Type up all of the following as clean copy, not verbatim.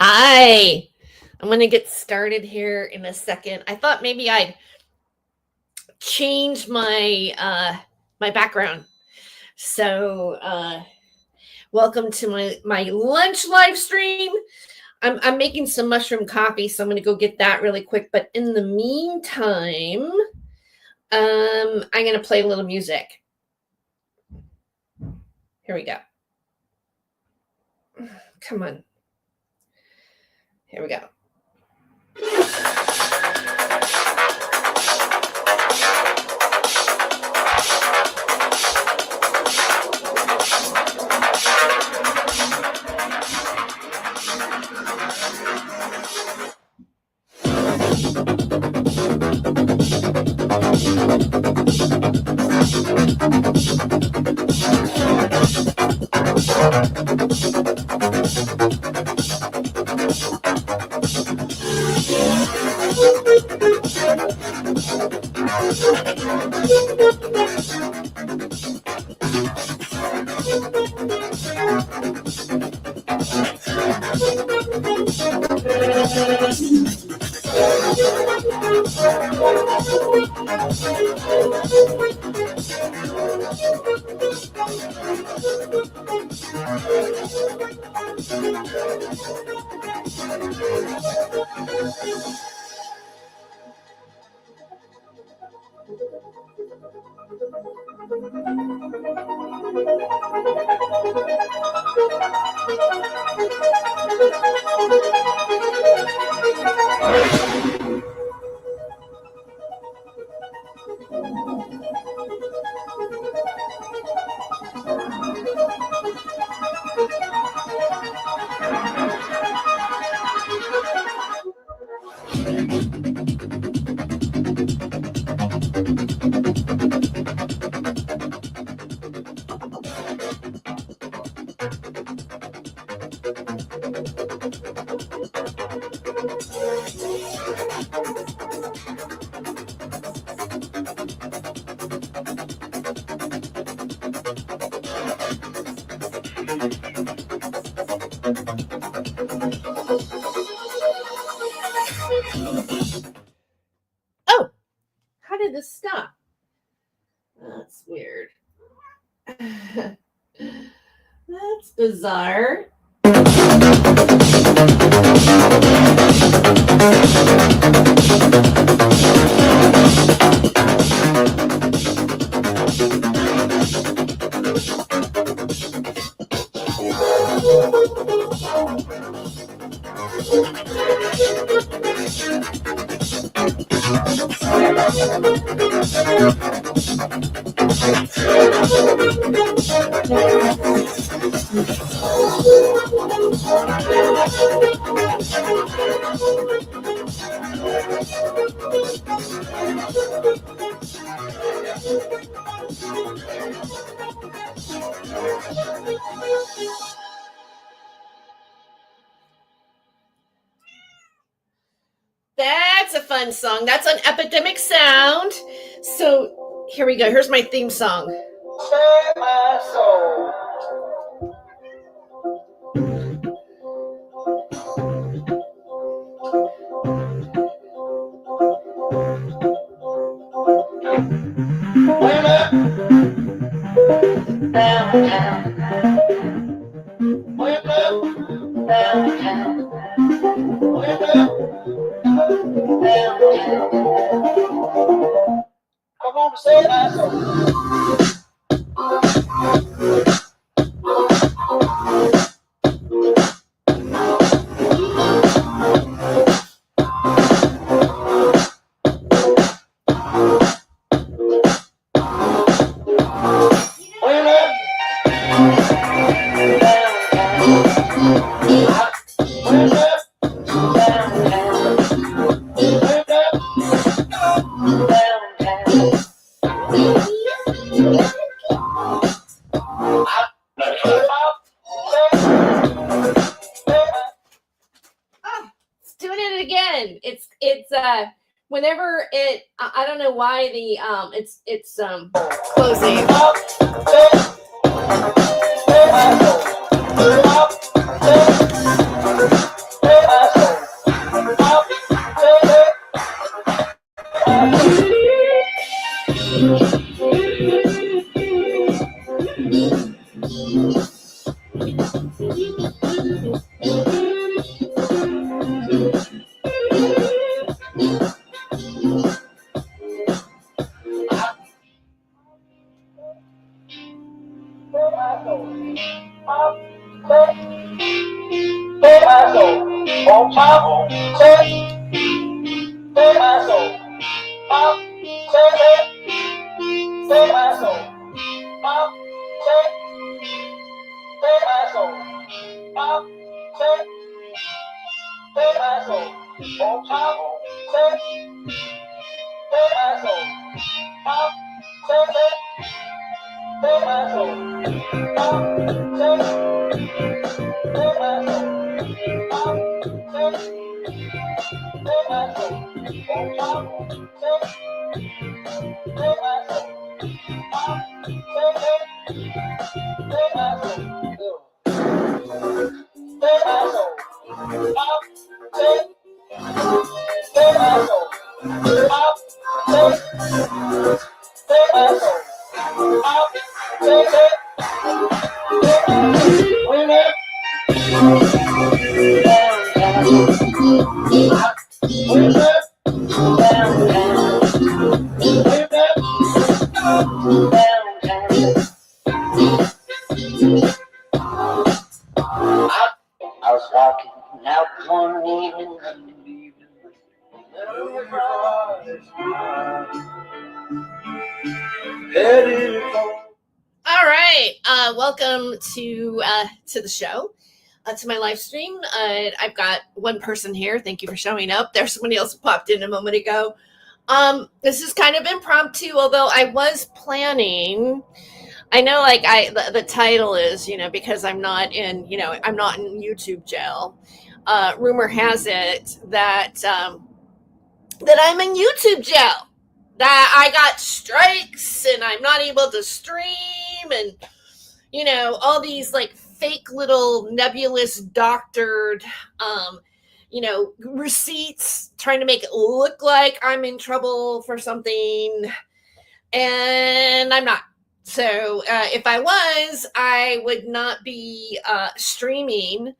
Hi. I'm going to get started here in a second. I thought maybe I'd change my background. So, welcome to my lunch live stream. I'm making some mushroom coffee, so I'm going to go get that really quick. But in the meantime, I'm going to play a little music. Here we go. Come on. Here we go. Oh, how did this stop? That's weird. That's bizarre. That's a fun song. That's an Epidemic Sound. So here we go. Here's my theme song. Save my soul. Downtown. Wake up. Downtown. Wake up. Downtown. Come on, say that. Whenever I don't know why the it's closing. on top of my soul. Take my soul. Take my soul. Take my soul. On top of take my soul. Take my soul. Take my soul. Take my soul. On top of take my soul. Take my soul. Take my soul. Take my soul. Take my soul. Women I was walking out one evening. All right. Welcome to the show, to my live stream. I've got one person here. Thank you for showing up. There's somebody else who popped in a moment ago. This is kind of impromptu, although I was planning. I know, like the title is, because I'm not in YouTube jail. Rumor has it that that I'm in YouTube jail. That I got strikes and I'm not able to stream, and all these like fake little nebulous doctored receipts trying to make it look like I'm in trouble for something, and I'm not. So if I was, I would not be streaming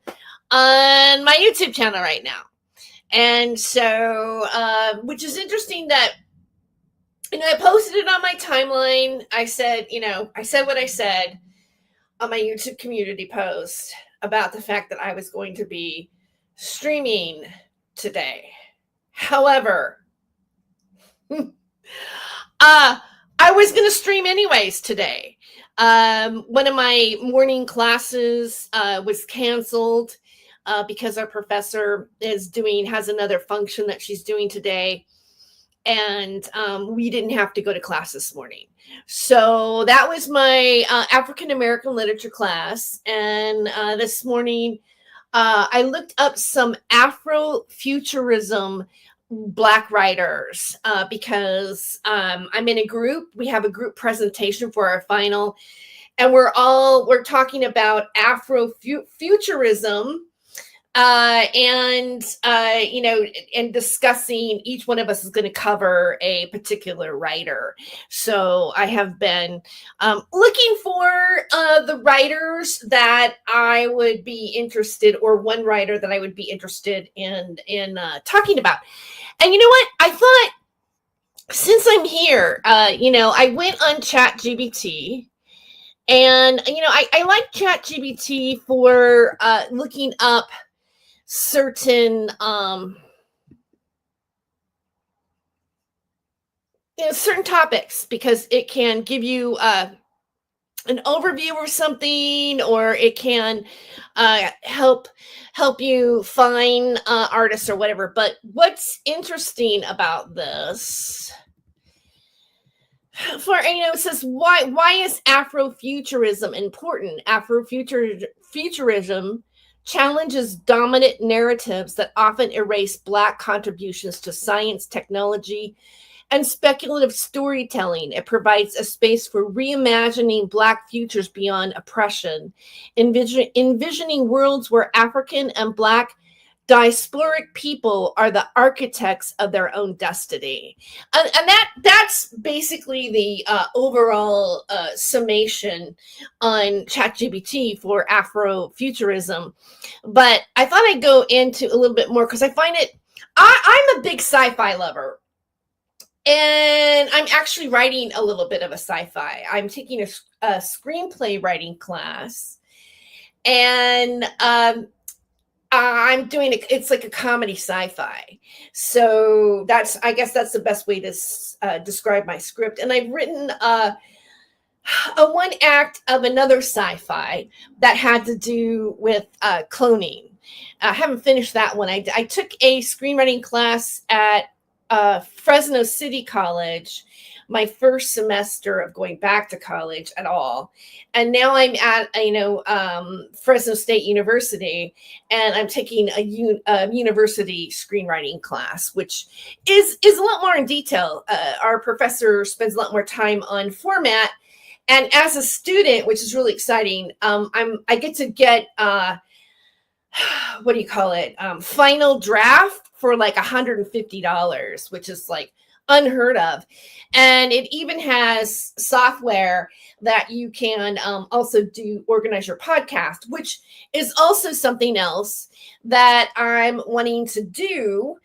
on my YouTube channel right now. And so which is interesting that I posted it on my timeline. I said what I said on my YouTube community post about the fact that I was going to be streaming today. However, I was going to stream anyways today. One of my morning classes was canceled because our professor has another function that she's doing today. And we didn't have to go to class this morning. So that was my African-American literature class. And this morning, I looked up some Afrofuturism Black writers because I'm in a group. We have a group presentation for our final. And we're talking about Afrofuturism. And discussing, each one of us is going to cover a particular writer. So I have been looking for the writers that I would be interested, or one writer that I would be interested in talking about. And you know what? I thought, since I'm here, I went on ChatGPT. And, I like ChatGPT for looking up certain certain topics, because it can give you an overview of something, or it can help you find artists or whatever. But what's interesting about this, it says, why is Afrofuturism important? Afrofuturism challenges dominant narratives that often erase Black contributions to science, technology, and speculative storytelling. It provides a space for reimagining Black futures beyond oppression, envisioning worlds where African and Black diasporic people are the architects of their own destiny. And that's basically the overall summation on ChatGPT for Afrofuturism. But I thought I'd go into a little bit more, because I find it, I'm a big sci-fi lover. And I'm actually writing a little bit of a sci-fi. I'm taking a screenplay writing class. And I'm doing it. It's like a comedy sci-fi. So I guess that's the best way to describe my script. And I've written a one act of another sci-fi that had to do with cloning. I haven't finished that one. I took a screenwriting class at Fresno City College, my first semester of going back to college at all, and now I'm at Fresno State University, and I'm taking a university screenwriting class, which is a lot more in detail. Our professor spends a lot more time on format, and as a student, which is really exciting, I get to get what do you call it? Final draft for like $150, which is like unheard of. And it even has software that you can also organize your podcast, which is also something else that I'm wanting to do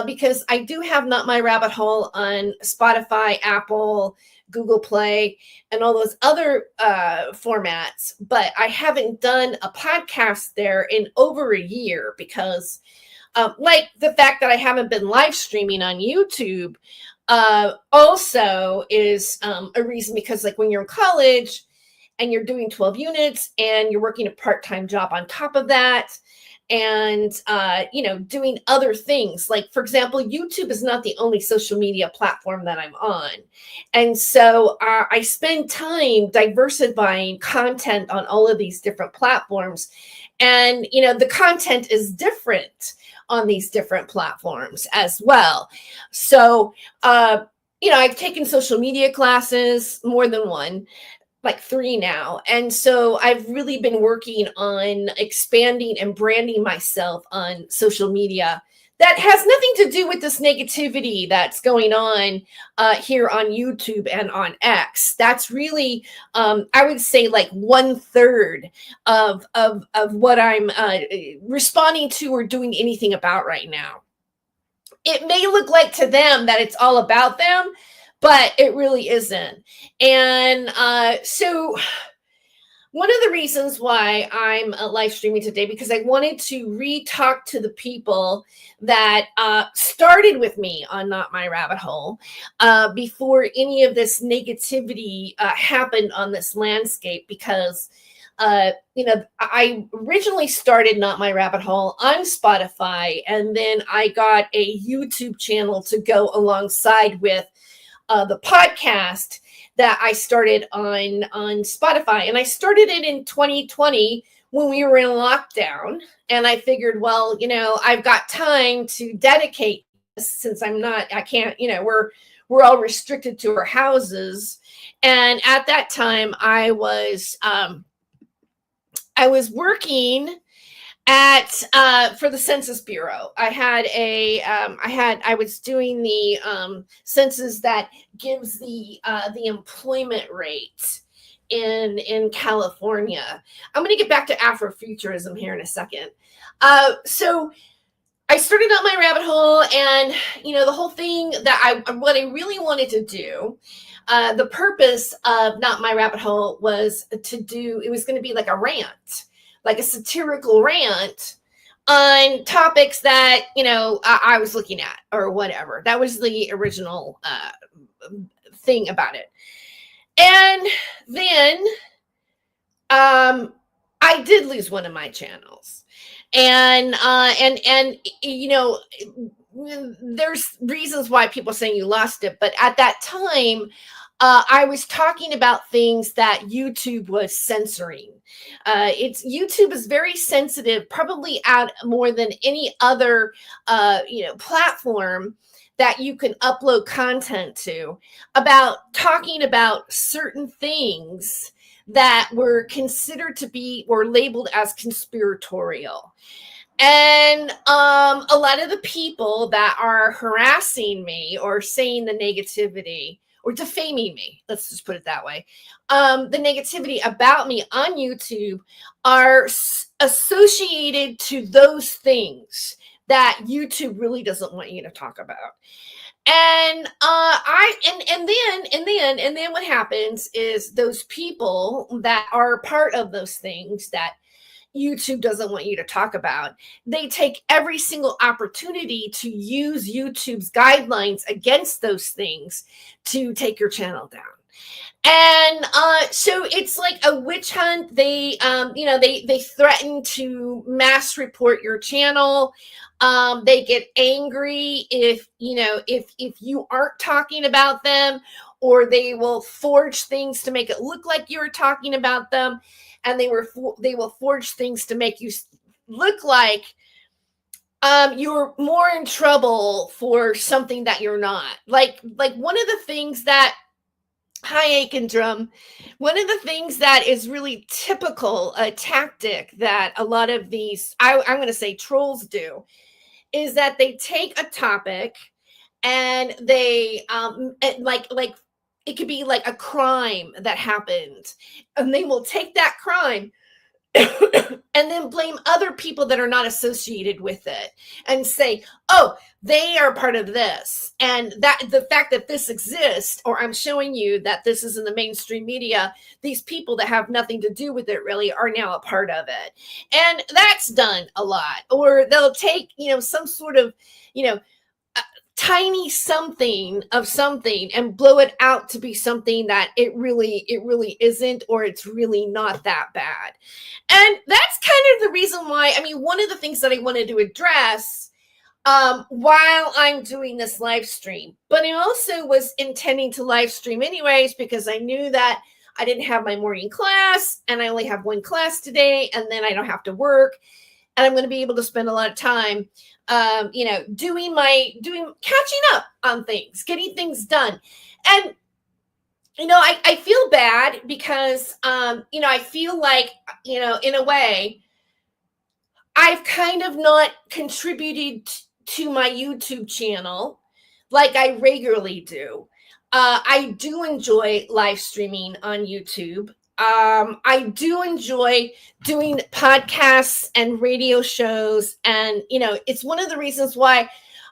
because I do have Not My Rabbit Hole on Spotify, Apple, Google Play, and all those other formats, but I haven't done a podcast there in over a year because like the fact that I haven't been live streaming on YouTube also is a reason, because like when you're in college and you're doing 12 units and you're working a part-time job on top of that, and doing other things, like for example, YouTube is not the only social media platform that I'm on, and so I spend time diversifying content on all of these different platforms, and the content is different on these different platforms as well. So I've taken social media classes, more than one, like 3 now. And so I've really been working on expanding and branding myself on social media. That has nothing to do with this negativity that's going on here on YouTube and on X. That's really, I would say, like 1/3 of what I'm responding to or doing anything about right now. It may look like to them that it's all about them, but it really isn't. And so one of the reasons why I'm live streaming today, because I wanted to re-talk to the people that started with me on Not My Rabbit Hole before any of this negativity happened on this landscape, because I originally started Not My Rabbit Hole on Spotify, and then I got a YouTube channel to go alongside with the podcast that I started on Spotify. And I started it in 2020 when we were in lockdown. And I figured, well, I've got time to dedicate this, since I can't, we're all restricted to our houses. And at that time I was working at for the Census Bureau. I was doing the census that gives the employment rate in California. I'm going to get back to Afrofuturism here in a second. So I started out my rabbit hole, and the whole thing that what I really wanted to do, the purpose of Not My Rabbit Hole was it was going to be like a rant, like a satirical rant on topics that I was looking at or whatever. That was the original thing about it. And then I did lose one of my channels, and there's reasons why people are saying you lost it, but at that time I was talking about things that YouTube was censoring. YouTube is very sensitive, probably out more than any other platform that you can upload content to, about talking about certain things that were considered to be or labeled as conspiratorial. And a lot of the people that are harassing me or saying the negativity or defaming me, let's just put it that way, the negativity about me on YouTube are associated to those things that YouTube really doesn't want you to talk about. And and then what happens is those people that are part of those things that YouTube doesn't want you to talk about. They take every single opportunity to use YouTube's guidelines against those things to take your channel down. And so it's like a witch hunt. They they threaten to mass report your channel. They get angry if you aren't talking about them, or they will forge things to make it look like you're talking about them, and they will forge things to make you look like you're more in trouble for something that you're not. Like one of the things that Hi, Aiken Drum. One of the things that is really typical, a tactic that a lot of these, I'm going to say trolls do, is that they take a topic and they, like it could be like a crime that happened, and they will take that crime and then blame other people that are not associated with it and say, oh, they are part of this. And that the fact that this exists, or I'm showing you that this is in the mainstream media, these people that have nothing to do with it really are now a part of it. And that's done a lot. Or they'll take, some sort of, tiny something of something and blow it out to be something that it really isn't, or it's really not that bad. And that's kind of the reason why, one of the things that I wanted to address while I'm doing this live stream, but I also was intending to live stream anyways, because I knew that I didn't have my morning class, and I only have one class today, and then I don't have to work, and I'm going to be able to spend a lot of time catching up on things, getting things done. And I feel bad because I feel like in a way I've kind of not contributed to my YouTube channel like I regularly do. I do enjoy live streaming on YouTube. I do enjoy doing podcasts and radio shows. And, it's one of the reasons why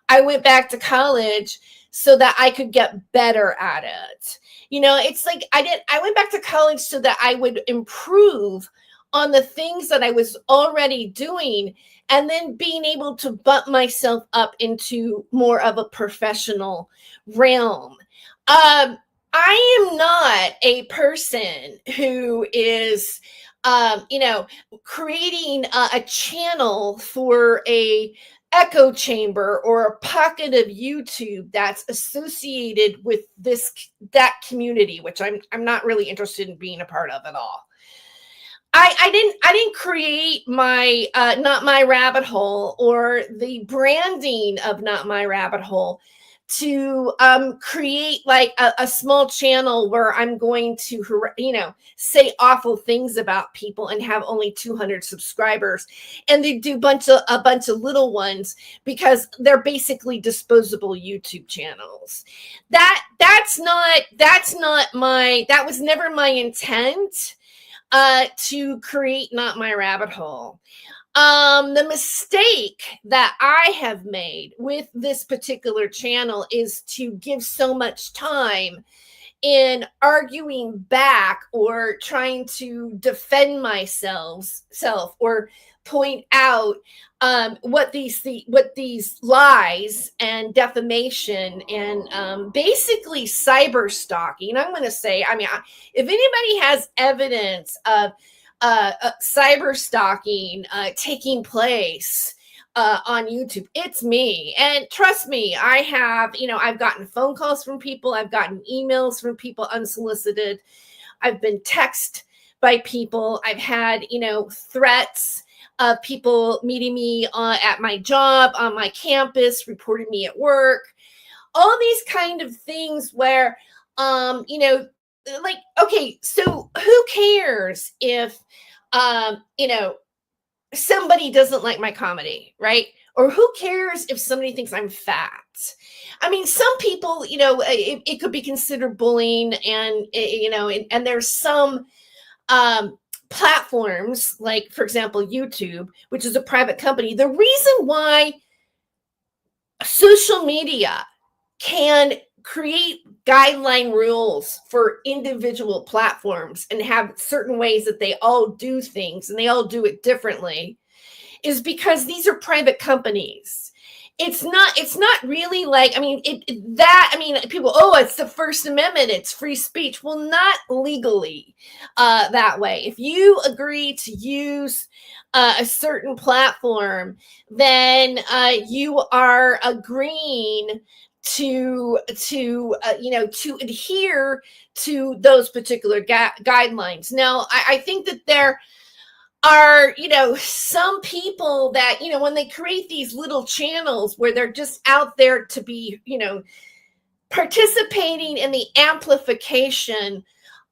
I went back to college, so that I could get better at it. It's like I went back to college so that I would improve on the things that I was already doing, and then being able to bump myself up into more of a professional realm. I am not a person who is, creating a channel for a echo chamber or a pocket of YouTube that's associated with that community, which I'm not really interested in being a part of at all. I didn't create my Not My Rabbit Hole, or the branding of Not My Rabbit Hole, to create like a small channel where I'm going to say awful things about people and have only 200 subscribers, and they do a bunch of little ones because they're basically disposable YouTube channels. That was never my intent to create Not My Rabbit Hole. The mistake that I have made with this particular channel is to give so much time in arguing back, or trying to defend myself, or point out what these lies and defamation and basically cyber stalking. I'm going to say, if anybody has evidence of cyber stalking taking place on YouTube, it's me. And trust me, I have, I've gotten phone calls from people, I've gotten emails from people unsolicited, I've been texted by people, I've had, threats of people meeting me at my job, on my campus, reporting me at work, all these kind of things where, like, okay, so who cares if, somebody doesn't like my comedy, right? Or who cares if somebody thinks I'm fat? Some people, it could be considered bullying, and, and there's some platforms, like, for example, YouTube, which is a private company. The reason why social media can create guideline rules for individual platforms and have certain ways that they all do things and they all do it differently is because these are private companies. It's not really like, I mean, people, oh, it's the First Amendment, it's free speech. Well, not legally that way. If you agree to use a certain platform, then you are agreeing to adhere to those particular guidelines. Now, I think that there are, some people that, when they create these little channels where they're just out there to be, participating in the amplification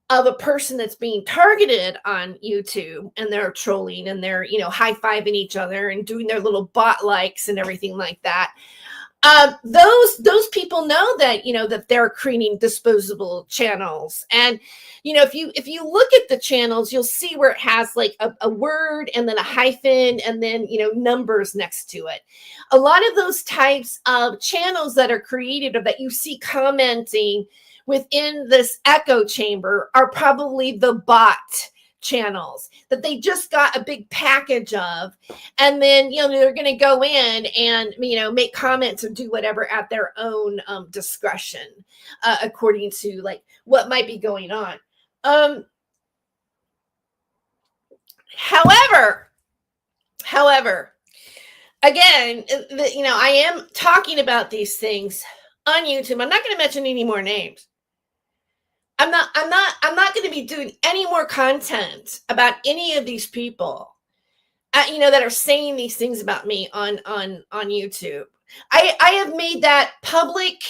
of a person that's being targeted on YouTube, and they're trolling and they're, high-fiving each other and doing their little bot likes and everything like that. Those people know that, that they're creating disposable channels. And, if you look at the channels, you'll see where it has like a word and then a hyphen and then, numbers next to it. A lot of those types of channels that are created or that you see commenting within this echo chamber are probably the bot channels that they just got a big package of, and then they're going to go in and make comments or do whatever at their own discretion, according to like what might be going on. However, again, I am talking about these things on YouTube. I'm not going to mention any more names. I'm not going to be doing any more content about any of these people, that are saying these things about me on YouTube. I have made that public.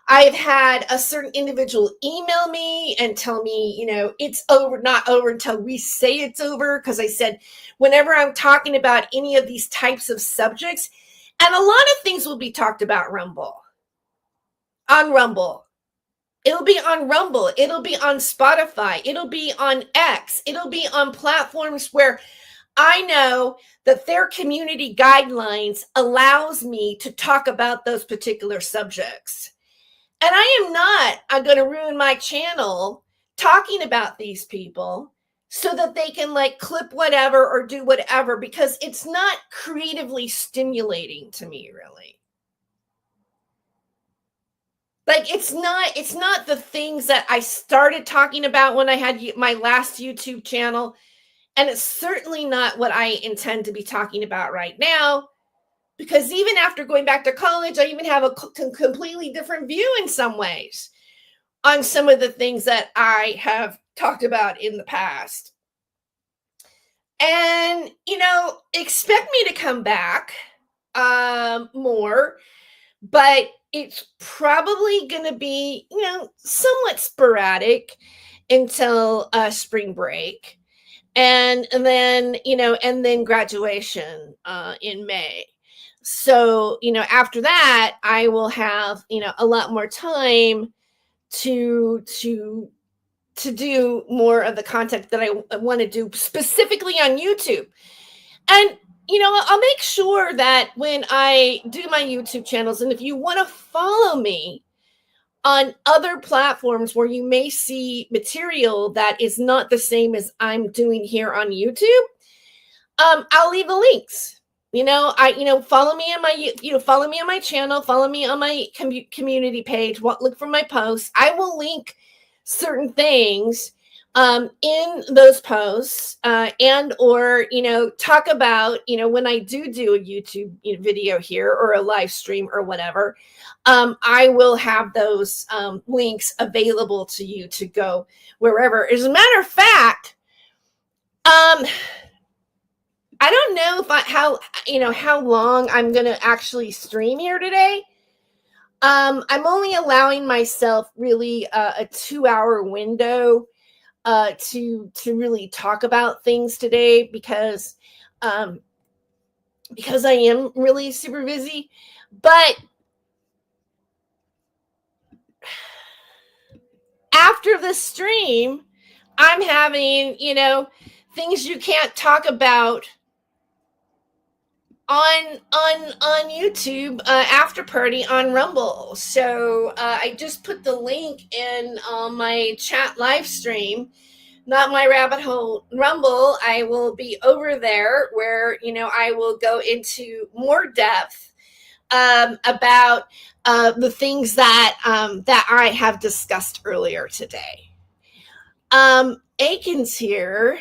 I've had a certain individual email me and tell me, it's over, not over until we say it's over. Because I said, whenever I'm talking about any of these types of subjects, and a lot of things will be talked about on Rumble. It'll be on Rumble. It'll be on Spotify. It'll be on X. It'll be on platforms where I know that their community guidelines allows me to talk about those particular subjects. And I'm going to ruin my channel talking about these people so that they can like clip whatever or do whatever, because it's not creatively stimulating to me, really. Like, it's not the things that I started talking about when I had my last YouTube channel. And it's certainly not what I intend to be talking about right now, because even after going back to college, I even have a completely different view in some ways on some of the things that I have talked about in the past. And, expect me to come back more, but it's probably going to be, somewhat sporadic until spring break. And then, and then graduation in May. So, after that, I will have, a lot more time to do more of the content that I want to do specifically on YouTube. And, I'll make sure that when I do my YouTube channels, and if you want to follow me on other platforms where you may see material that is not the same as I'm doing here on YouTube, I'll leave the links. Follow me on my, follow me on my channel, follow me on my community page. Look for my posts. I will link certain things in those posts, and or talk about when I do a YouTube video here or a live stream or whatever. I will have those links available to you to go wherever. As a matter of fact, I don't know how long I'm going to actually stream here today. I'm only allowing myself really a 2-hour window to really talk about things today, because I am really super busy. But after the stream, I'm having, things you can't talk about on YouTube, after party on Rumble. So I just put the link in my chat live stream. Not my rabbit hole Rumble. I will be over there where I will go into more depth about the things that I have discussed earlier today. Aiken's here.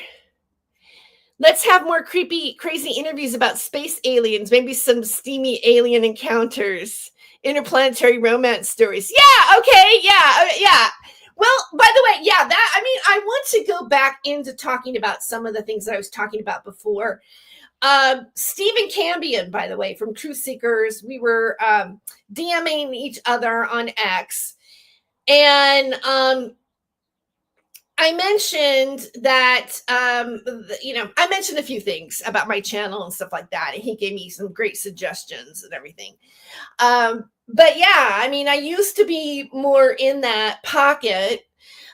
Let's have more creepy, crazy interviews about space aliens, maybe some steamy alien encounters, interplanetary romance stories. Yeah, okay, yeah. Well, by the way, yeah, I want to go back into talking about some of the things that I was talking about before. Stephen Cambion, by the way, from Truth Seekers, we were DMing each other on X, and I mentioned that, I mentioned a few things about my channel and stuff like that. And he gave me some great suggestions and everything. But yeah, I used to be more in that pocket,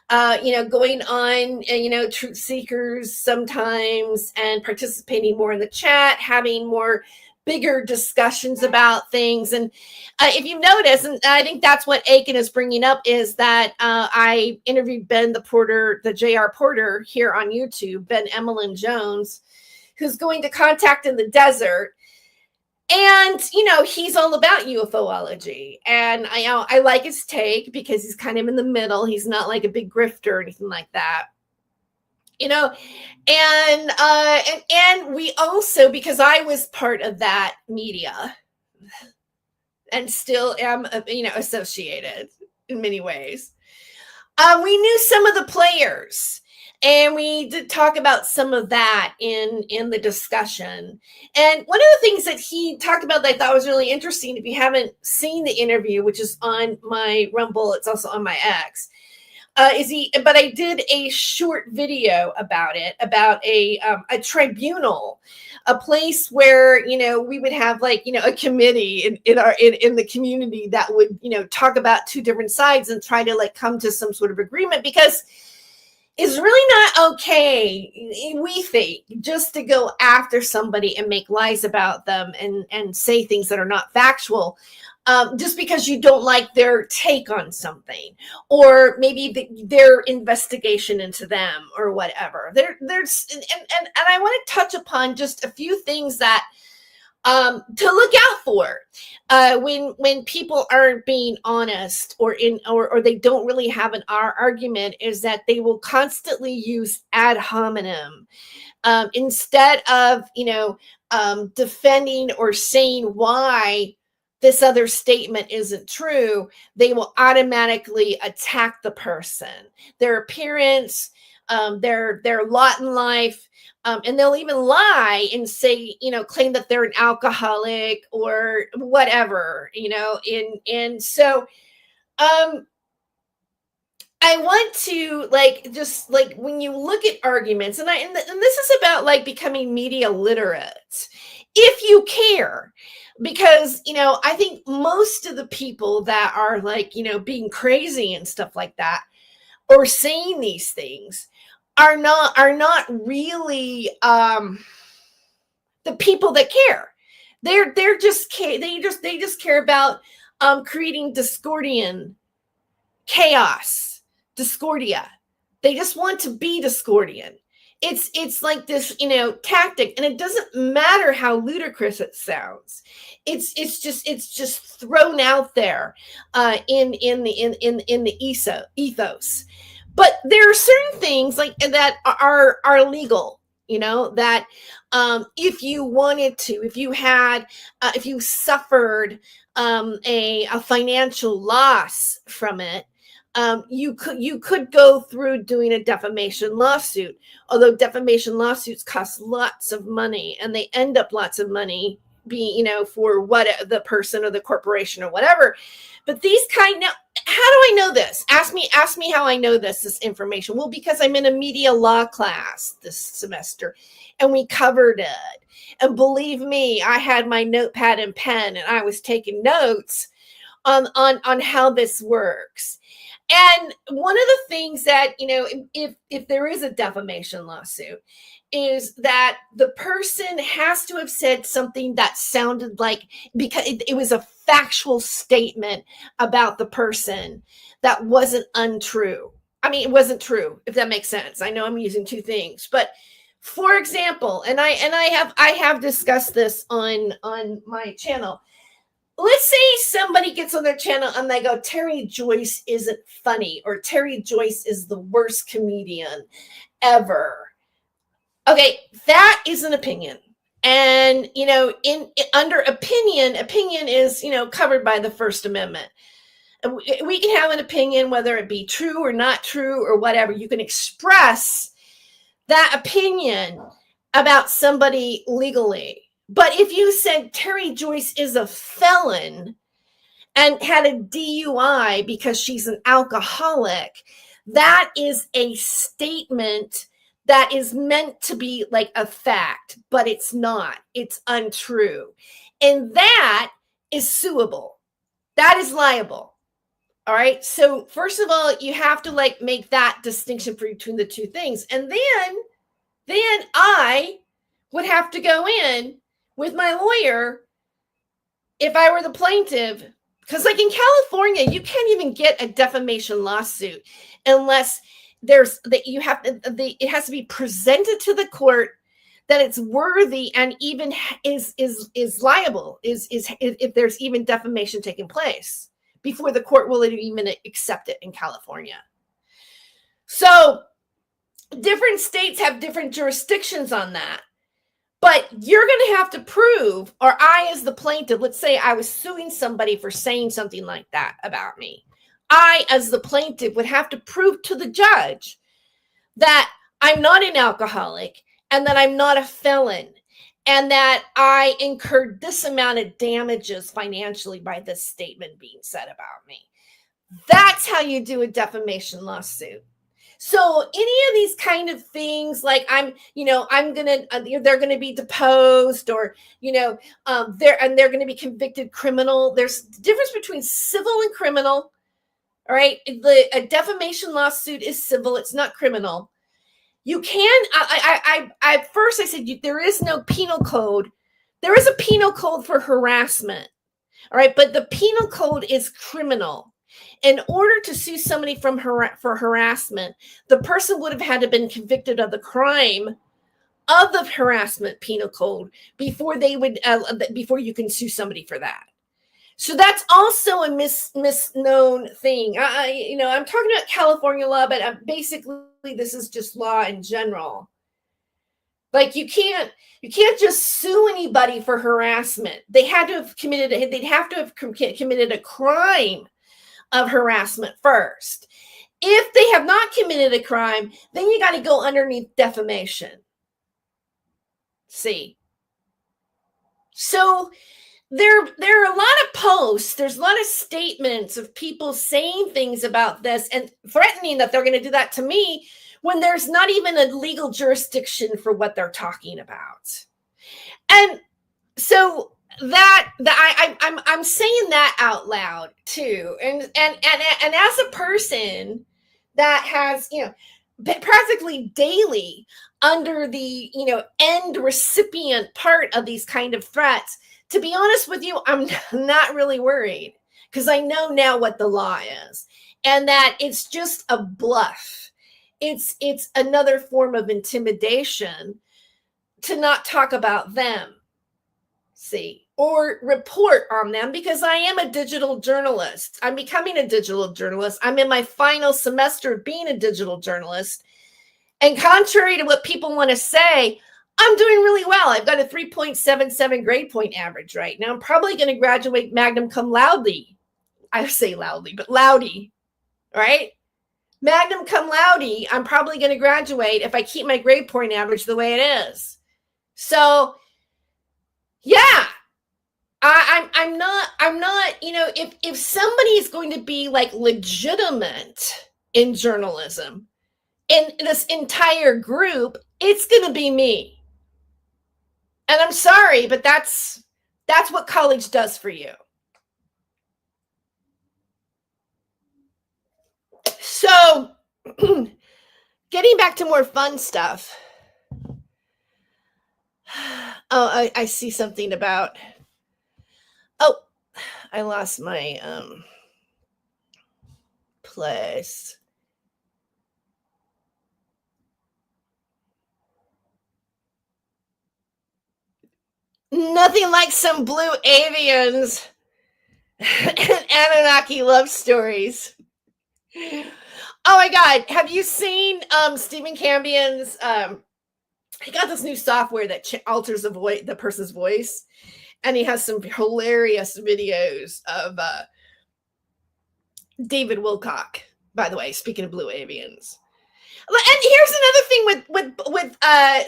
going on, Truth Seekers sometimes and participating more in the chat, having more bigger discussions about things. And if you notice, and I think that's what Aiken is bringing up, is that I interviewed Ben the Porter, the JR Porter here on YouTube, Ben Emlyn Jones, who's going to Contact in the Desert. And, he's all about UFOlogy. And I like his take because he's kind of in the middle. He's not like a big grifter or anything like that. And we also, because I was part of that media and still am, associated in many ways. We knew some of the players, and we did talk about some of that in the discussion. And one of the things that he talked about that I thought was really interesting, if you haven't seen the interview, which is on my Rumble, it's also on my X, but I did a short video about it, about a tribunal, a place where, we would have a committee in the community that would, talk about two different sides and try to come to some sort of agreement, because it's really not okay, we think, just to go after somebody and make lies about them and say things that are not factual. Just because you don't like their take on something, or maybe their investigation into them or whatever. There's and I want to touch upon just a few things that to look out for when people aren't being honest, or they don't really have an argument, is that they will constantly use ad hominem instead of defending or saying why this other statement isn't true. They will automatically attack the person, their appearance, their lot in life, and they'll even lie and say, claim that they're an alcoholic or whatever, and so I want to just when you look at arguments, and this is about becoming media literate, if you care, because I think most of the people that are being crazy and stuff like that, or saying these things, are not really the people that care. They just care about creating discordia. They just want to be discordian. It's like this, tactic, and it doesn't matter how ludicrous it sounds. It's just thrown out there in the ethos. But there are certain things that are legal, that if you wanted to, if you suffered a financial loss from it, you could go through doing a defamation lawsuit, although defamation lawsuits cost lots of money, and they end up lots of money being, for what the person or the corporation or whatever. But these now, how do I know this? Ask me how I know this information. Well, because I'm in a media law class this semester, and we covered it. And believe me, I had my notepad and pen, and I was taking notes on how this works. And one of the things that, if there is a defamation lawsuit, is that the person has to have said something that sounded like, because it was a factual statement about the person that wasn't untrue. I mean, it wasn't true, if that makes sense. I know I'm using two things, but for example, and I have discussed this on my channel. Let's say somebody gets on their channel and they go, Terry Joyce isn't funny, or Terry Joyce is the worst comedian ever. Okay, that is an opinion. And, under opinion is, covered by the First Amendment. We can have an opinion, whether it be true or not true or whatever. You can express that opinion about somebody legally. But if you said Terry Joyce is a felon and had a DUI because she's an alcoholic, that is a statement that is meant to be like a fact, but it's not. It's untrue. And that is suable. That is liable. All right. So first of all, you have to make that distinction between the two things. And then I would have to go in with my lawyer if I were the plaintiff, because in California, you can't even get a defamation lawsuit unless it has to be presented to the court that it's worthy and even is liable, is if there's even defamation taking place before the court will even accept it in California. So different states have different jurisdictions on that. But you're going to have to prove, or I as the plaintiff, let's say I was suing somebody for saying something like that about me. I as the plaintiff would have to prove to the judge that I'm not an alcoholic and that I'm not a felon and that I incurred this amount of damages financially by this statement being said about me. That's how you do a defamation lawsuit. So any of these kind of things, like they're going to be deposed, or they're going to be convicted criminal. There's a difference between civil and criminal. All right, a defamation lawsuit is civil; it's not criminal. You can. I first I said there is no penal code. There is a penal code for harassment. All right, but the penal code is criminal. In order to sue somebody for harassment, the person would have had to have been convicted of the crime of the harassment penal code before before you can sue somebody for that. So that's also a misknown thing. I'm talking about California law, but basically this is just law in general. Like you can't just sue anybody for harassment. They'd have to have committed a crime of harassment first. If they have not committed a crime, then you got to go underneath defamation. See? So there are a lot of posts, there's a lot of statements of people saying things about this and threatening that they're going to do that to me when there's not even a legal jurisdiction for what they're talking about. And so I'm saying that out loud too, and as a person that has practically daily under the end recipient part of these kind of threats, to be honest with you, I'm not really worried because I know now what the law is, and that it's just a bluff. It's another form of intimidation to not talk about them. See, or report on them, because I am a digital journalist. I'm becoming a digital journalist. I'm in my final semester of being a digital journalist. And contrary to what people want to say, I'm doing really well. I've got a 3.77 grade point average right now. I'm probably going to graduate magna cum laude. I say loudly, but loudy, right? Magna cum laude, I'm probably going to graduate if I keep my grade point average the way it is. So yeah, I'm not, if somebody is going to be like legitimate in journalism in this entire group, it's going to be me. And I'm sorry, but that's what college does for you. So, getting back to more fun stuff. Oh, I see something about. Oh, I lost my place. Nothing like some blue avians and Anunnaki love stories. Oh my God. Have you seen Stephen Cambion's he got this new software that alters the person's voice, and he has some hilarious videos of David Wilcock, by the way, speaking of blue avians. And here's another thing with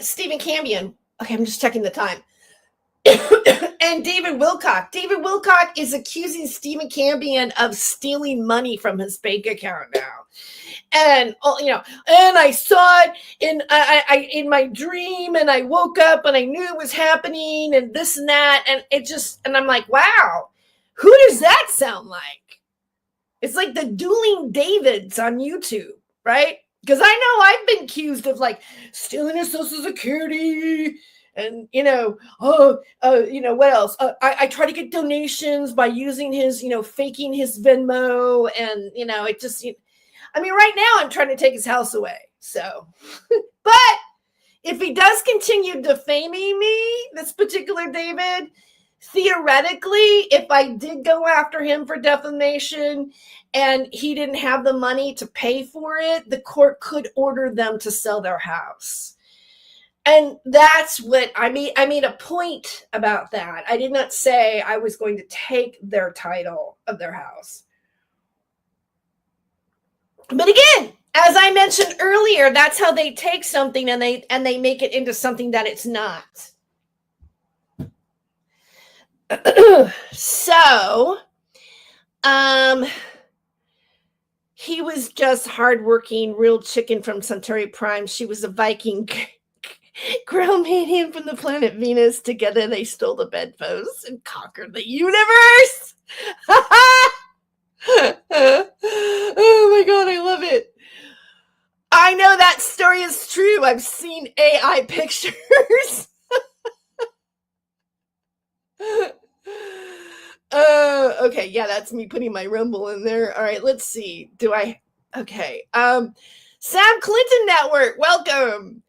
Stephen Cambion. Okay, I'm just checking the time. And David Wilcock. David Wilcock is accusing Stephen Cambion of stealing money from his bank account now. And and I saw it in my dream, and I woke up and I knew it was happening, and this and that, and I'm like, wow, who does that sound like? It's like the Dueling Davids on YouTube, right? Because I know I've been accused of like stealing his Social Security, and what else? I try to get donations by using his, faking his Venmo, and it just. Right now I'm trying to take his house away. So, but if he does continue defaming me, this particular David, theoretically, if I did go after him for defamation and he didn't have the money to pay for it, the court could order them to sell their house. And that's what I made a point about that. I did not say I was going to take their title of their house. But again, as I mentioned earlier, that's how they take something and they make it into something that it's not. So, he was just hardworking, real chicken from Centauri Prime. She was a Viking girl medium from the planet Venus. Together, they stole the bedposts and conquered the universe. Oh my God, I love it. I know that story is true. I've seen AI pictures. Okay, yeah, that's me putting my Rumble in there. All right, let's see. Okay. Sam Clinton Network, welcome.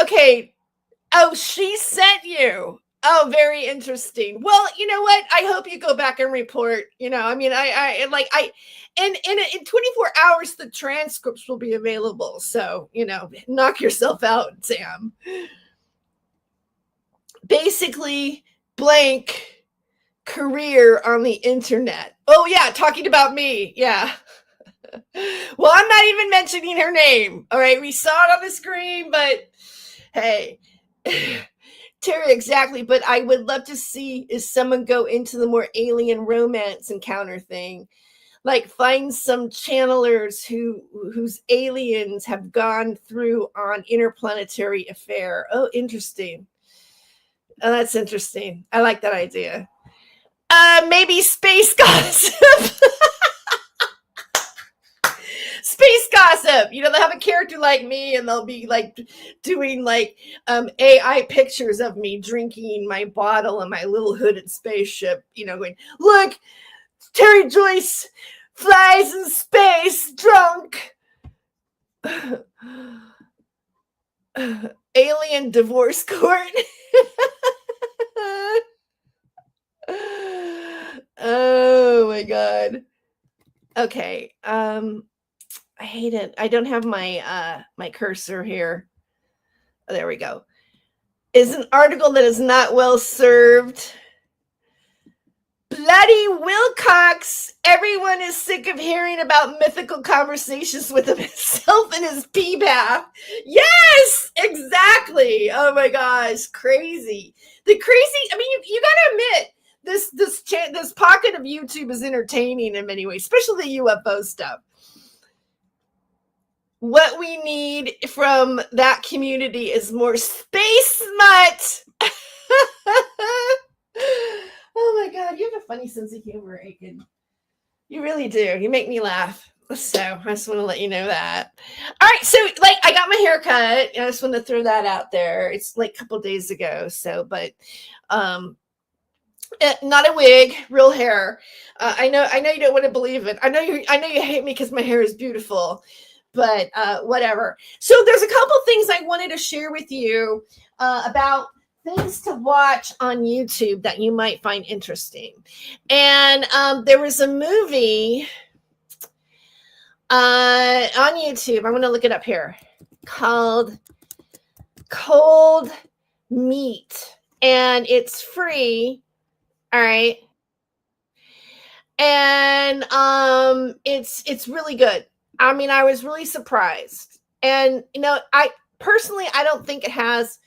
Okay. Oh, she sent you. Oh, very interesting. Well, you know what? I hope you go back and report. In 24 hours, the transcripts will be available. So, knock yourself out, Sam. Basically, blank career on the internet. Oh, yeah, talking about me. Yeah. Well, I'm not even mentioning her name. All right, we saw it on the screen, but hey. Terry, exactly. But I would love to see is someone go into the more alien romance encounter thing. Like find some channelers whose aliens have gone through on interplanetary affair. Oh, interesting. Oh, that's interesting. I like that idea. Maybe space gossip. Space gossip. They'll have a character like me, and they'll be like doing like AI pictures of me drinking my bottle in my little hooded spaceship. Going, look, Terry Joyce flies in space, drunk. Alien divorce court. Oh my God. Okay. I hate it. I don't have my my cursor here. Oh, there we go. Is an article that is not well served. Bloody Wilcox. Everyone is sick of hearing about mythical conversations with himself in his pee bath. Yes, exactly. Oh my gosh, crazy. You gotta admit, this pocket of YouTube is entertaining in many ways, especially the UFO stuff. What we need from that community is more space smut. Oh my God, you have a funny sense of humor, Aiken. You really do. You make me laugh. So I just want to let you know that. All right. So like I got my hair cut. I just want to throw that out there. It's like a couple days ago. So, but um not a wig, real hair. I know you don't want to believe it. I know you hate me because my hair is beautiful, but whatever. So there's a couple things I wanted to share with you about things to watch on YouTube that you might find interesting. And there was a movie on YouTube. I'm going to look it up here called Cold Meat, and it's free. All right. And it's really good. I mean, I was really surprised. And I personally I don't think it has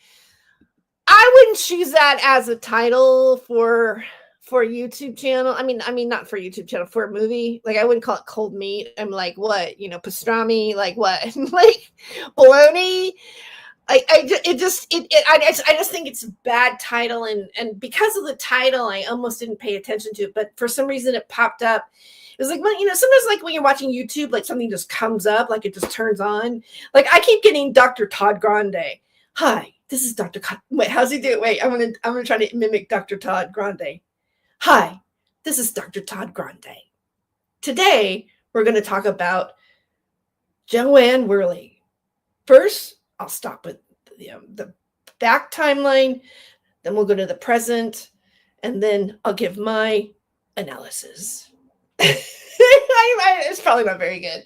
I wouldn't choose that as a title for a YouTube channel. I mean not for a YouTube channel, for a movie. Like I wouldn't call it Cold Meat. I'm like, what? Pastrami, like what? Like bologna? I just think it's a bad title, and because of the title, I almost didn't pay attention to it. But for some reason, it popped up. It was like, well, sometimes like when you're watching YouTube, like something just comes up, like it just turns on. Like I keep getting Dr. Todd Grande. Hi, this is Dr. Wait, how's he do it? Wait, I'm gonna try to mimic Dr. Todd Grande. Hi, this is Dr. Todd Grande. Today we're gonna talk about Joanne Worley. First, I'll stop with the back timeline, then we'll go to the present, and then I'll give my analysis. It's probably not very good.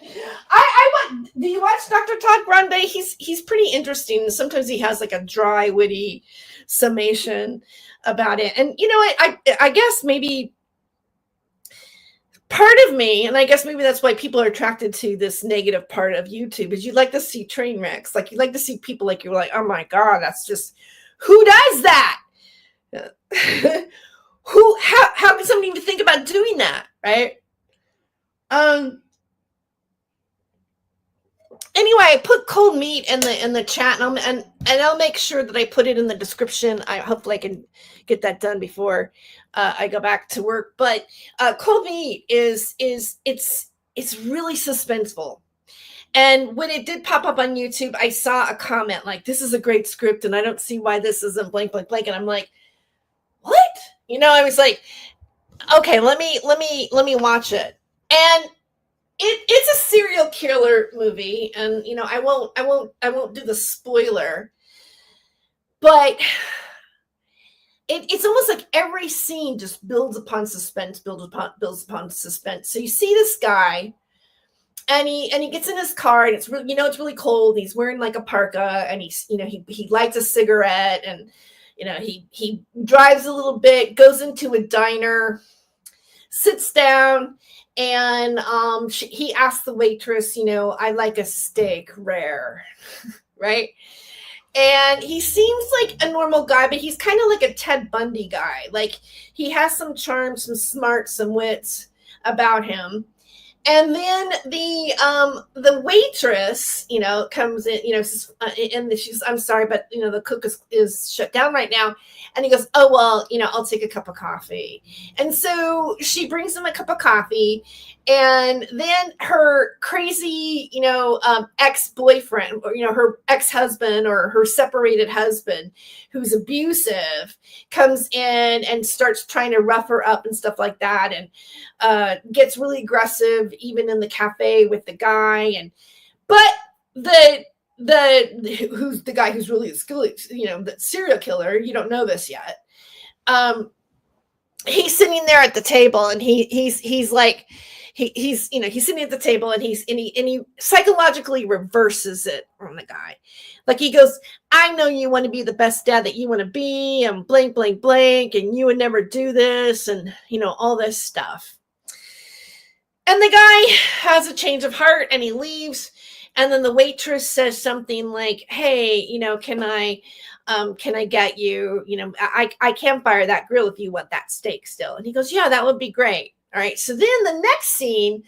Do you watch Dr. Todd Grande? He's pretty interesting. Sometimes he has like a dry, witty summation about it. And you know what? I guess maybe part of me, and I guess maybe that's why people are attracted to this negative part of YouTube, is you like to see train wrecks. Like you like to see people like you're like, oh my God, that's just, who does that? How can somebody even think about doing that? Right. Anyway, I put Cold Meat in the chat, and I'll make sure that I put it in the description. I hopefully I can get that done before I go back to work. But Cold Meat it's really suspenseful. And when it did pop up on YouTube, I saw a comment like, "This is a great script, and I don't see why this isn't blank blank blank." And I'm like, "What?" I was like, "Okay, let me watch it." And it's a serial killer movie, and I won't do the spoiler, but it's almost like every scene just builds upon suspense, builds upon suspense. So you see this guy, and he gets in his car, and it's really, it's really cold. He's wearing like a parka, and he lights a cigarette, and he drives a little bit, goes into a diner, sits down, and he asked the waitress, I like a steak rare, right? And he seems like a normal guy, but he's kind of like a Ted Bundy guy. Like he has some charm, some smart, some wits about him. And then the waitress, comes in, and she's, I'm sorry, but the cook is shut down right now. And he goes, oh well, I'll take a cup of coffee. And so she brings him a cup of coffee, and then her crazy, ex-boyfriend, or her ex-husband, or her separated husband, who's abusive, comes in and starts trying to rough her up and stuff like that, and gets really aggressive even in the cafe with the guy. But who's the guy who's really the serial killer, you don't know this yet, he's sitting there at the table, and he's like, he's sitting at the table, and he psychologically reverses it on the guy. Like he goes, I know you want to be the best dad that you want to be, and blank blank blank, and you would never do this, and all this stuff. And the guy has a change of heart, and he leaves. And then the waitress says something like, hey, can I get you, I campfire that grill if you want that steak still. And he goes, yeah, that would be great. All right. So then the next scene,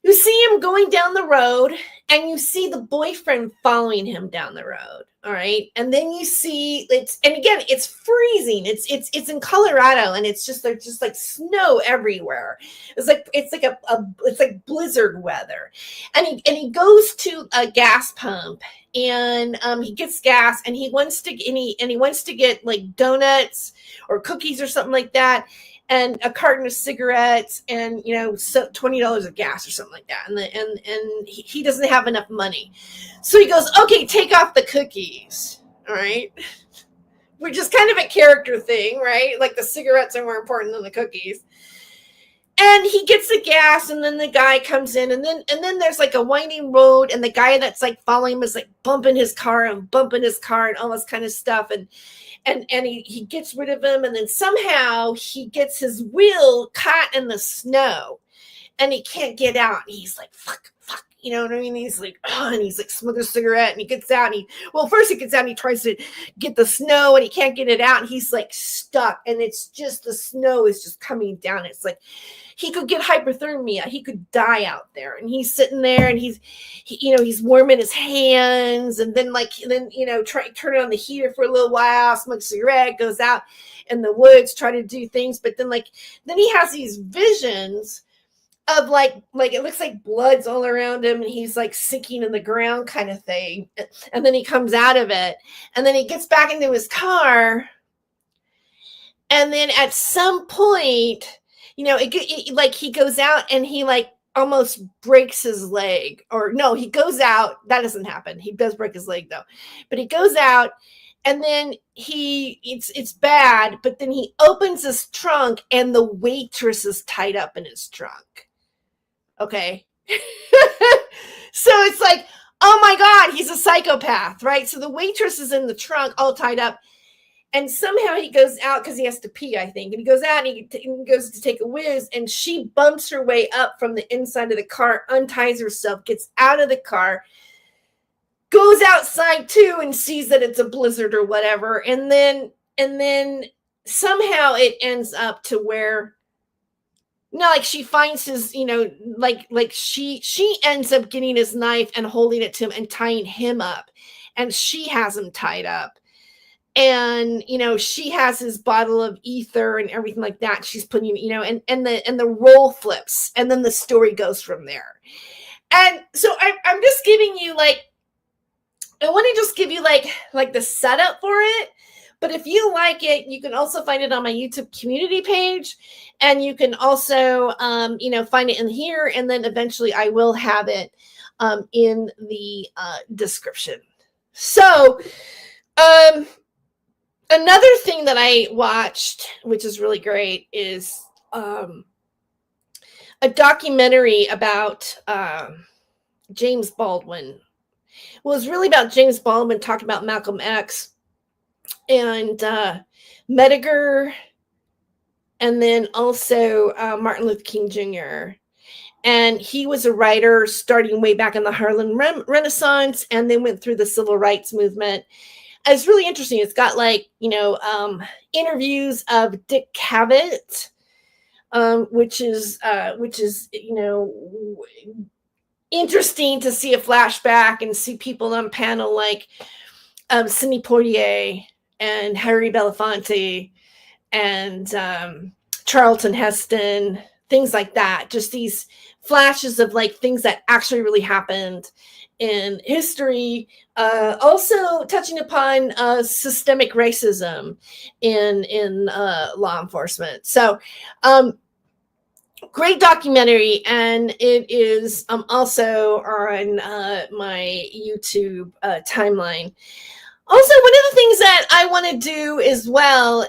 You see him going down the road, and you see the boyfriend following him down the road. All right. And then you see and again, it's freezing. It's in Colorado, and it's just there's just like snow everywhere. It's like blizzard weather. And he goes to a gas pump, and he gets gas, and he wants to get like donuts or cookies or something like that, and a carton of cigarettes, and so $20 of gas or something like that, and he doesn't have enough money, so he goes, okay, take off the cookies. All right, which is kind of a character thing, right? Like the cigarettes are more important than the cookies. And he gets the gas, and then the guy comes in, and then there's like a winding road, and the guy that's like following him is like bumping his car and all this kind of stuff, and he gets rid of him, and then somehow he gets his wheel caught in the snow, and he can't get out. And he's like, fuck, you know what I mean? He's like, oh, and he's like smoking a cigarette, and he gets out, and first he gets out, and he tries to get the snow, and he can't get it out, and he's like stuck, and it's just, the snow is just coming down. It's like he could get hypothermia, he could die out there, and he's sitting there, and he's warming his hands, and then turn on the heater for a little while, smoke a cigarette, goes out in the woods, try to do things, but then he has these visions of like it looks like blood's all around him, and he's like sinking in the ground kind of thing, and then he comes out of it, and then he gets back into his car, and then at some point, he goes out, and he like almost breaks his leg, or no, he goes out. That doesn't happen. He does break his leg though, but he goes out, and then it's bad, but then he opens his trunk, and the waitress is tied up in his trunk. Okay. So it's like, oh my God, he's a psychopath, right? So the waitress is in the trunk all tied up, and somehow he goes out because he has to pee, I think. And he goes out, and he goes to take a whiz, and she bumps her way up from the inside of the car, unties herself, gets out of the car, goes outside too, and sees that it's a blizzard or whatever. And then somehow it ends up to where, she finds his, she ends up getting his knife and holding it to him and tying him up, and she has him tied up. And she has his bottle of ether and everything like that. She's putting, and the role flips, and then the story goes from there. And so I'm just giving you I want to just give you like the setup for it. But if you like it, you can also find it on my YouTube community page, and you can also find it in here, and then eventually I will have it in the description. So another thing that I watched, which is really great, is a documentary about James Baldwin. Well, it's really about James Baldwin, talking about Malcolm X and Medgar, and then also Martin Luther King Jr. And he was a writer starting way back in the Harlem Renaissance, and then went through the civil rights movement. It's really interesting. It's got interviews of Dick Cavett, which is interesting to see a flashback and see people on panel like Sidney Poitier and Harry Belafonte and Charlton Heston, things like that. Just these flashes of things that actually really happened in history. Also touching upon systemic racism in law enforcement. So great documentary, and it is also on my YouTube timeline. Also, one of the things that I want to do as well,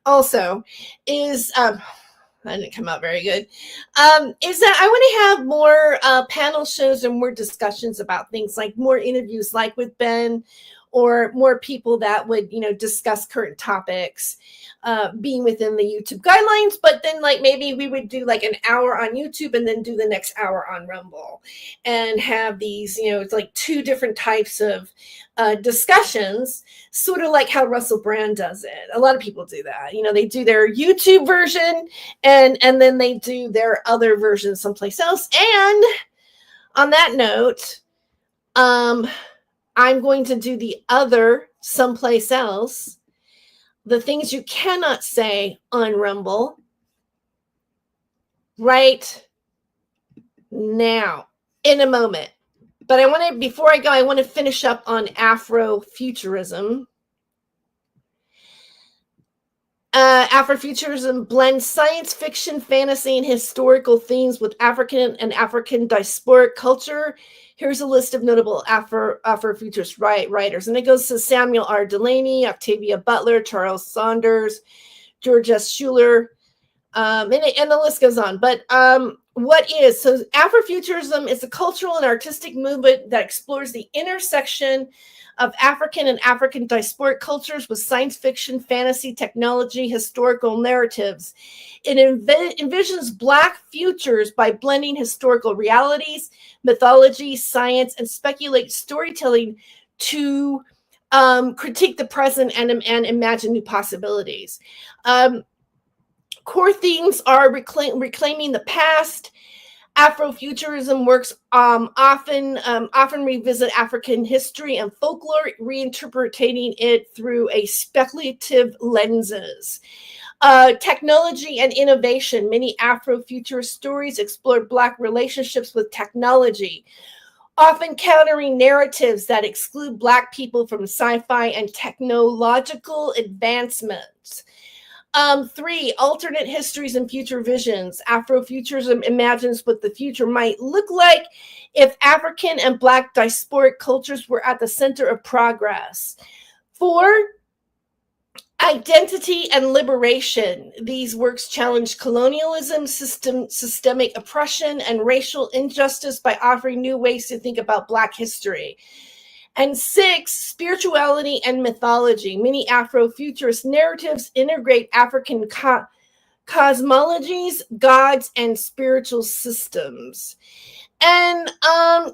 also, is that didn't come out very good. Is that I want to have more panel shows and more discussions about things, like more interviews, like with Ben, or more people that would discuss current topics. being within the YouTube guidelines, but then like maybe we would do like an hour on YouTube and then do the next hour on Rumble and have these, it's like two different types of discussions, sort of like how Russell Brand does it. A lot of people do that. They do their YouTube version and then they do their other version someplace else. And on that note, I'm going to do the other someplace else. The things you cannot say on Rumble right now, in a moment. But before I go, I want to finish up on Afrofuturism. Afrofuturism blends science fiction, fantasy, and historical themes with African and African diasporic culture. Here's a list of notable Afrofuturist writers. And it goes to Samuel R. Delany, Octavia Butler, Charles Saunders, George S. Schuler, and the list goes on. But so Afrofuturism is a cultural and artistic movement that explores the intersection of African and African diasporic cultures with science fiction, fantasy, technology, historical narratives. It envisions Black futures by blending historical realities, mythology, science, and speculative storytelling to critique the present and imagine new possibilities. Core themes are reclaiming the past. Afrofuturism works often revisit African history and folklore, reinterpreting it through a speculative lenses. Technology and innovation. Many Afrofuturist stories explore Black relationships with technology, often countering narratives that exclude Black people from sci-fi and technological advancements. 3, alternate histories and future visions. Afrofuturism imagines what the future might look like if African and Black diasporic cultures were at the center of progress. 4, identity and liberation. These works challenge colonialism, systemic oppression, and racial injustice by offering new ways to think about Black history. And 6, spirituality and mythology. Many Afrofuturist narratives integrate African cosmologies, gods, and spiritual systems. And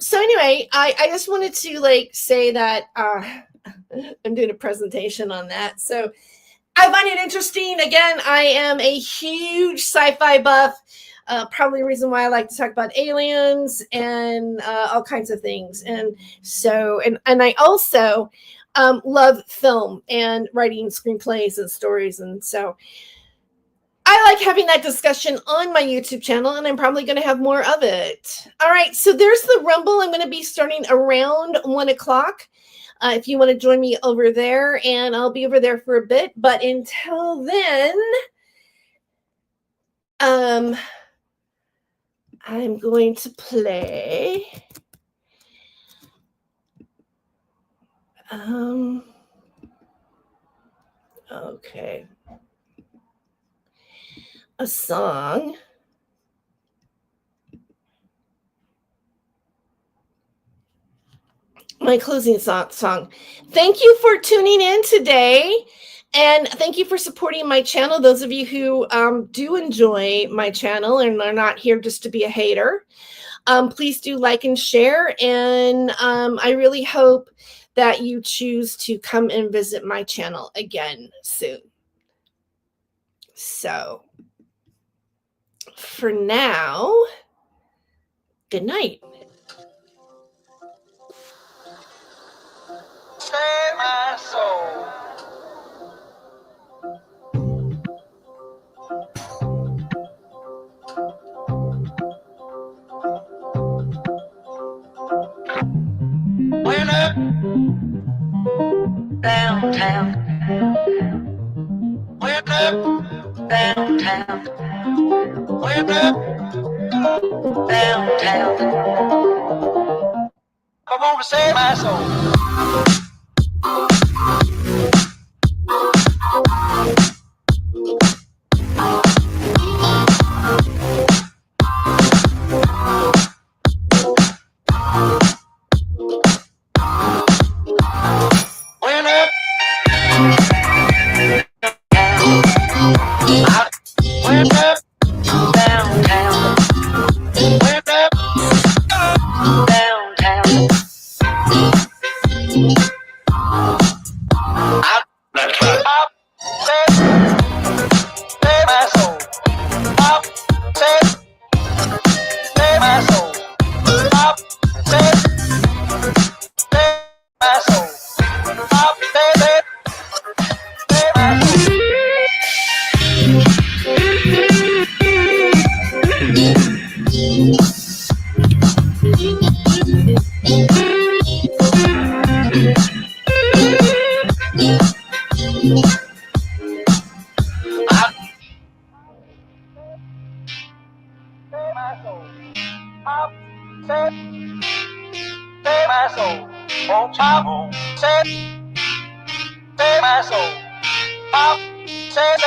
so anyway, I just wanted to say that I'm doing a presentation on that. So I find it interesting. Again, I am a huge sci-fi buff. Probably a reason why I like to talk about aliens and all kinds of things. And so, and I also love film and writing screenplays and stories. And so I like having that discussion on my YouTube channel, and I'm probably going to have more of it. All right, so there's the Rumble. I'm going to be starting around 1 o'clock. If you want to join me over there, and I'll be over there for a bit. But until then, I'm going to play okay, a song. My closing song. Thank you for tuning in today. And thank you for supporting my channel. Those of you who do enjoy my channel and are not here just to be a hater, please do like and share. And I really hope that you choose to come and visit my channel again soon. So for now, good night. Save my soul. Went up downtown. Went up downtown. Went up downtown. I'm gonna save my soul. Went up downtown. Save my soul. Oh, child. Save my soul. Pop. Save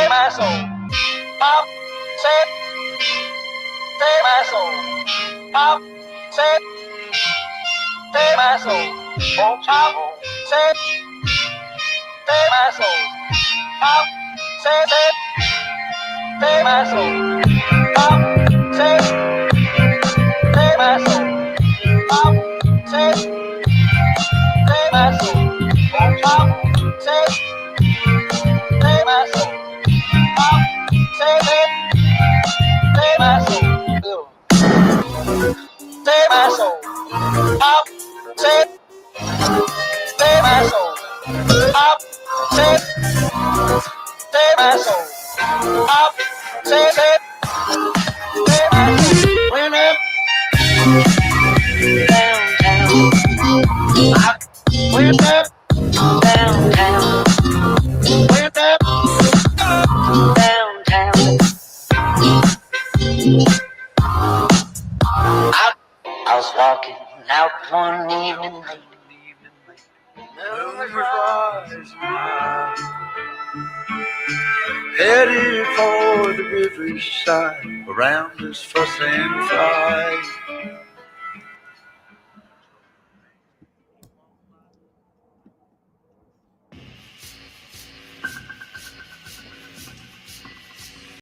my soul. Pop. Save my soul. Pop. Save my soul. Oh, child. Save my soul. Pop. Save my soul. Pop. Save my soul. Pop. Save my soul. Oh, pop. Save my soul. Pop. Save my soul. Save my soul. Pop. Save my soul. Pop. Save my soul. Pop. Save my soul. When up downtown, I went up downtown, went up downtown. I was walking out one evening late. Moon was rising high, headed for the riverside around this fuss and fight.